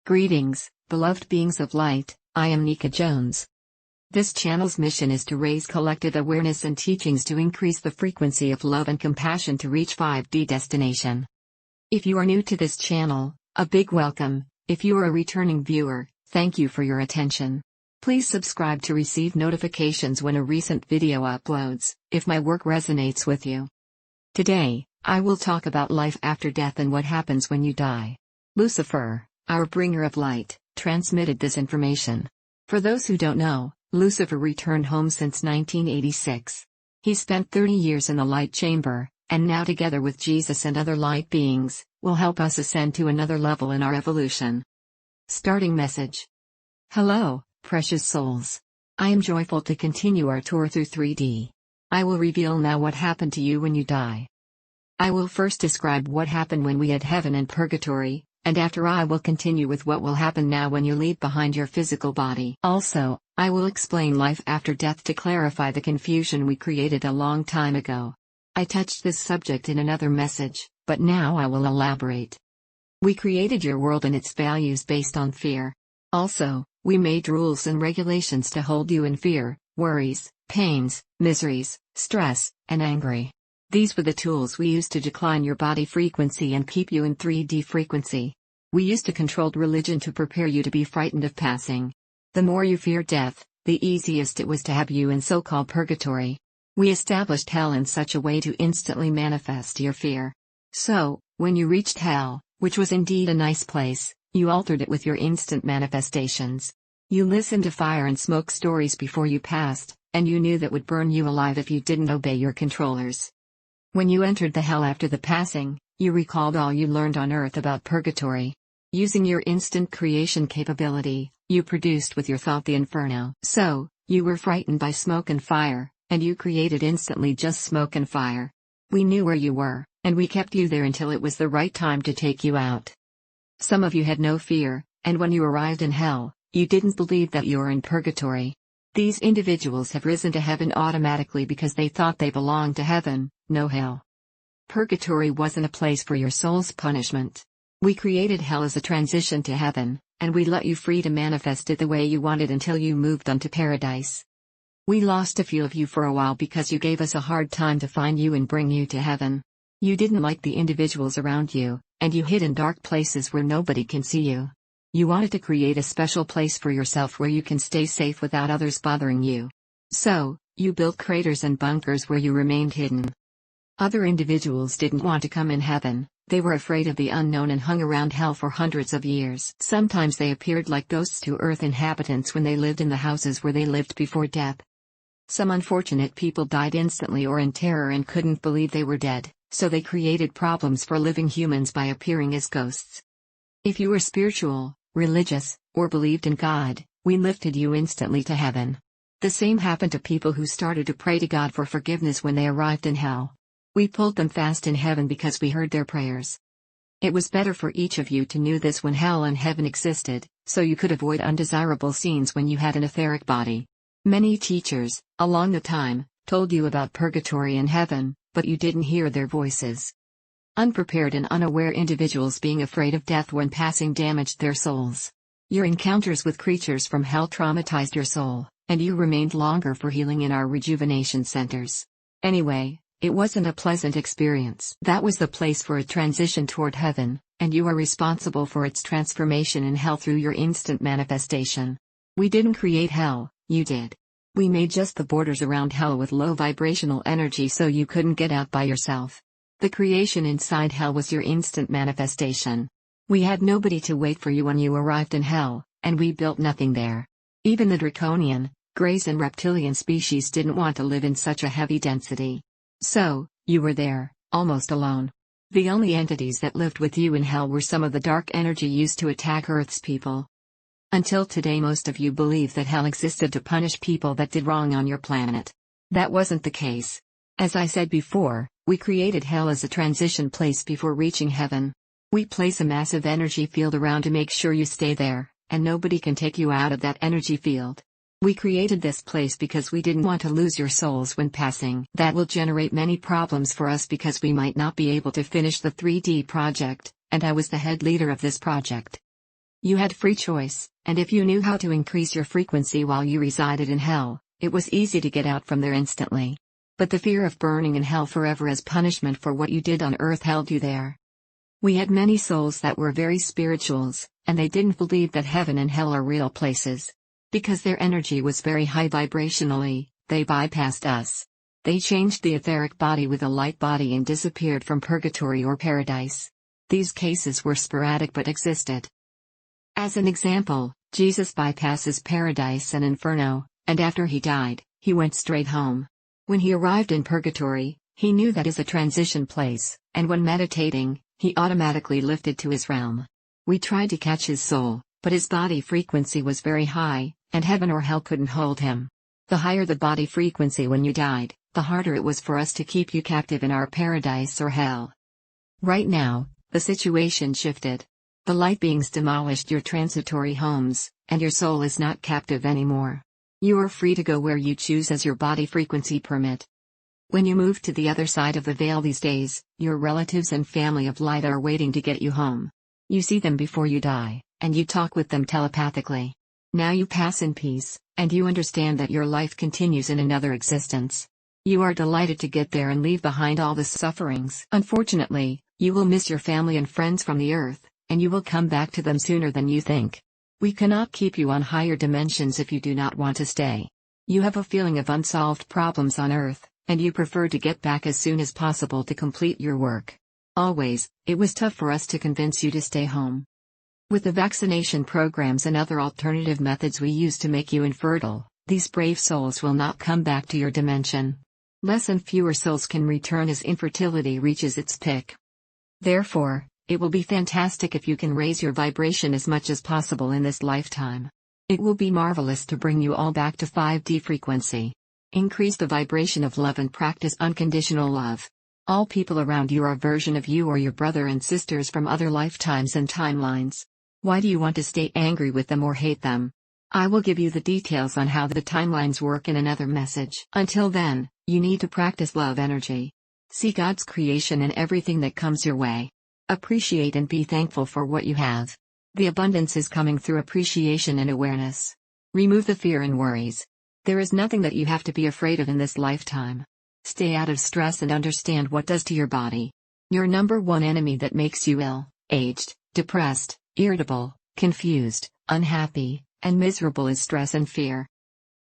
Greetings, beloved beings of light, I am Nika Jones. This channel's mission is to raise collective awareness and teachings to increase the frequency of love and compassion to reach 5D destination. If you are new to this channel, a big welcome. If you are a returning viewer, thank you for your attention. Please subscribe to receive notifications when a recent video uploads, if my work resonates with you. Today, I will talk about life after death and what happens when you die. Lucifer, our bringer of light, transmitted this information. For those who don't know, Lucifer returned home since 1986. He spent 30 years in the light chamber, and now together with Jesus and other light beings, will help us ascend to another level in our evolution. Starting message. Hello, precious souls. I am joyful to continue our tour through 3D. I will reveal now what happened to you when you die. I will first describe what happened when we had heaven and purgatory, and after I will continue with what will happen now when you leave behind your physical body. Also, I will explain life after death to clarify the confusion we created a long time ago. I touched this subject in another message, but now I will elaborate. We created your world and its values based on fear. Also, we made rules and regulations to hold you in fear, worries, pains, miseries, stress, and angry. These were the tools we used to decline your body frequency and keep you in 3D frequency. We used a controlled religion to prepare you to be frightened of passing. The more you fear death, the easiest it was to have you in so-called purgatory. We established hell in such a way to instantly manifest your fear. So, when you reached hell, which was indeed a nice place, you altered it with your instant manifestations. You listened to fire and smoke stories before you passed, and you knew that would burn you alive if you didn't obey your controllers. When you entered the hell after the passing, you recalled all you learned on earth about purgatory. Using your instant creation capability, you produced with your thought the inferno. So, you were frightened by smoke and fire, and you created instantly just smoke and fire. We knew where you were, and we kept you there until it was the right time to take you out. Some of you had no fear, and when you arrived in hell, you didn't believe that you were in purgatory. These individuals have risen to heaven automatically because they thought they belonged to heaven, no hell. Purgatory wasn't a place for your soul's punishment. We created hell as a transition to heaven, and we let you free to manifest it the way you wanted until you moved on to paradise. We lost a few of you for a while because you gave us a hard time to find you and bring you to heaven. You didn't like the individuals around you, and you hid in dark places where nobody can see you. You wanted to create a special place for yourself where you can stay safe without others bothering you. So, you built craters and bunkers where you remained hidden. Other individuals didn't want to come in heaven, they were afraid of the unknown and hung around hell for hundreds of years. Sometimes they appeared like ghosts to Earth inhabitants when they lived in the houses where they lived before death. Some unfortunate people died instantly or in terror and couldn't believe they were dead, so they created problems for living humans by appearing as ghosts. If you were spiritual, religious, or believed in God, we lifted you instantly to heaven. The same happened to people who started to pray to God for forgiveness when they arrived in hell. We pulled them fast in heaven because we heard their prayers. It was better for each of you to know this when hell and heaven existed, so you could avoid undesirable scenes when you had an etheric body. Many teachers, along the time, told you about purgatory and heaven, but you didn't hear their voices. Unprepared and unaware individuals being afraid of death when passing damaged their souls. Your encounters with creatures from hell traumatized your soul, and you remained longer for healing in our rejuvenation centers. Anyway, it wasn't a pleasant experience. That was the place for a transition toward heaven, and you are responsible for its transformation in hell through your instant manifestation. We didn't create hell, you did. We made just the borders around hell with low vibrational energy so you couldn't get out by yourself. The creation inside hell was your instant manifestation. We had nobody to wait for you when you arrived in hell, and we built nothing there. Even the draconian, greys and reptilian species didn't want to live in such a heavy density. So, you were there, almost alone. The only entities that lived with you in hell were some of the dark energy used to attack Earth's people. Until today most of you believe that hell existed to punish people that did wrong on your planet. That wasn't the case. As I said before, we created hell as a transition place before reaching heaven. We place a massive energy field around to make sure you stay there, and nobody can take you out of that energy field. We created this place because we didn't want to lose your souls when passing. That will generate many problems for us because we might not be able to finish the 3D project, and I was the head leader of this project. You had free choice, and if you knew how to increase your frequency while you resided in hell, it was easy to get out from there instantly. But the fear of burning in hell forever as punishment for what you did on earth held you there. We had many souls that were very spirituals, and they didn't believe that heaven and hell are real places. Because their energy was very high vibrationally, they bypassed us. They changed the etheric body with a light body and disappeared from purgatory or paradise. These cases were sporadic but existed. As an example, Jesus bypasses paradise and inferno, and after he died, he went straight home. When he arrived in purgatory, he knew that is a transition place, and when meditating, he automatically lifted to his realm. We tried to catch his soul, but his body frequency was very high, and heaven or hell couldn't hold him. The higher the body frequency when you died, the harder it was for us to keep you captive in our paradise or hell. Right now, the situation shifted. The light beings demolished your transitory homes, and your soul is not captive anymore. You are free to go where you choose as your body frequency permit. When you move to the other side of the veil these days, your relatives and family of light are waiting to get you home. You see them before you die, and you talk with them telepathically. Now you pass in peace, and you understand that your life continues in another existence. You are delighted to get there and leave behind all the sufferings. Unfortunately, you will miss your family and friends from the earth, and you will come back to them sooner than you think. We cannot keep you on higher dimensions if you do not want to stay. You have a feeling of unsolved problems on earth, and you prefer to get back as soon as possible to complete your work. Always, it was tough for us to convince you to stay home. With the vaccination programs and other alternative methods we use to make you infertile, these brave souls will not come back to your dimension. Less and fewer souls can return as infertility reaches its peak. Therefore, it will be fantastic if you can raise your vibration as much as possible in this lifetime. It will be marvelous to bring you all back to 5D frequency. Increase the vibration of love and practice unconditional love. All people around you are a version of you or your brother and sisters from other lifetimes and timelines. Why do you want to stay angry with them or hate them? I will give you the details on how the timelines work in another message. Until then, you need to practice love energy. See God's creation in everything that comes your way. Appreciate and be thankful for what you have. The abundance is coming through appreciation and awareness. Remove the fear and worries. There is nothing that you have to be afraid of in this lifetime. Stay out of stress and understand what does to your body. Your number one enemy that makes you ill, aged, depressed, irritable, confused, unhappy, and miserable is stress and fear.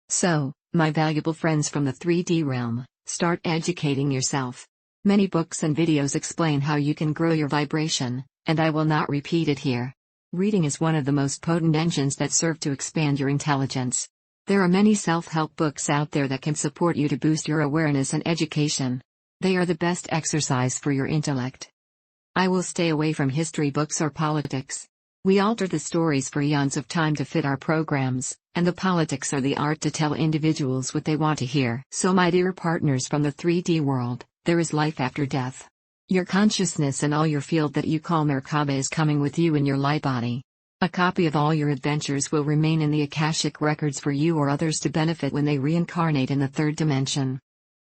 So, my valuable friends from the 3D realm, start educating yourself. Many books and videos explain how you can grow your vibration, and I will not repeat it here. Reading is one of the most potent engines that serve to expand your intelligence. There are many self-help books out there that can support you to boost your awareness and education. They are the best exercise for your intellect. I will stay away from history books or politics. We alter the stories for eons of time to fit our programs, and the politics are the art to tell individuals what they want to hear. So my dear partners from the 3D world, there is life after death. Your consciousness and all your field that you call Merkaba is coming with you in your light body. A copy of all your adventures will remain in the Akashic records for you or others to benefit when they reincarnate in the third dimension.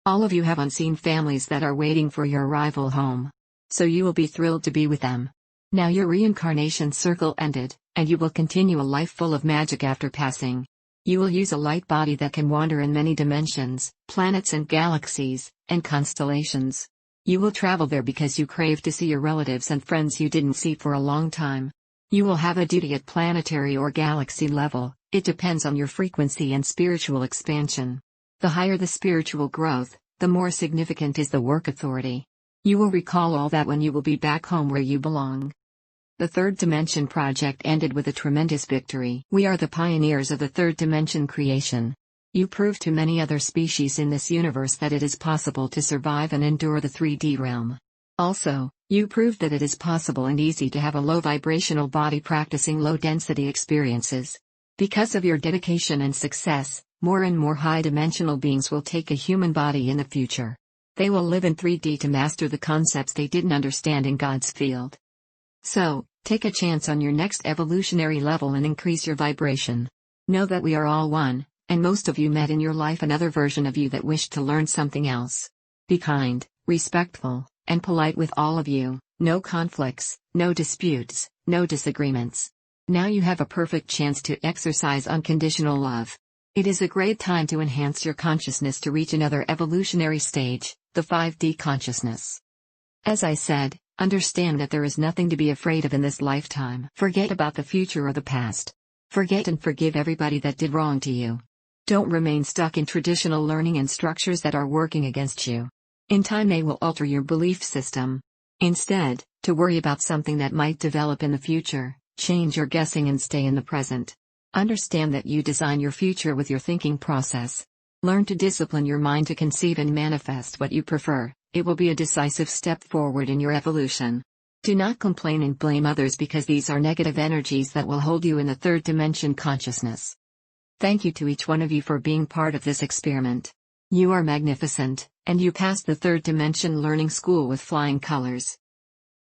All of you have unseen families that are waiting for your arrival home. So you will be thrilled to be with them. Now your reincarnation circle ended, and you will continue a life full of magic after passing. You will use a light body that can wander in many dimensions, planets and galaxies, and constellations. You will travel there because you crave to see your relatives and friends you didn't see for a long time. You will have a duty at planetary or galaxy level, it depends on your frequency and spiritual expansion. The higher the spiritual growth, the more significant is the work authority. You will recall all that when you will be back home where you belong. The Third Dimension project ended with a tremendous victory. We are the pioneers of the third dimension creation. You prove to many other species in this universe that it is possible to survive and endure the 3D realm. Also, you proved that it is possible and easy to have a low vibrational body practicing low density experiences. Because of your dedication and success, more and more high dimensional beings will take a human body in the future. They will live in 3D to master the concepts they didn't understand in God's field. So, take a chance on your next evolutionary level and increase your vibration. Know that we are all one, and most of you met in your life another version of you that wished to learn something else. Be kind, respectful, and polite with all of you, no conflicts, no disputes, no disagreements. Now you have a perfect chance to exercise unconditional love. It is a great time to enhance your consciousness to reach another evolutionary stage, the 5D consciousness. As I said, understand that there is nothing to be afraid of in this lifetime. Forget about the future or the past. Forget and forgive everybody that did wrong to you. Don't remain stuck in traditional learning and structures that are working against you. In time they will alter your belief system. Instead, to worry about something that might develop in the future, change your guessing and stay in the present. Understand that you design your future with your thinking process. Learn to discipline your mind to conceive and manifest what you prefer. It will be a decisive step forward in your evolution. Do not complain and blame others because these are negative energies that will hold you in the third dimension consciousness. Thank you to each one of you for being part of this experiment. You are magnificent, and you passed the third dimension learning school with flying colors.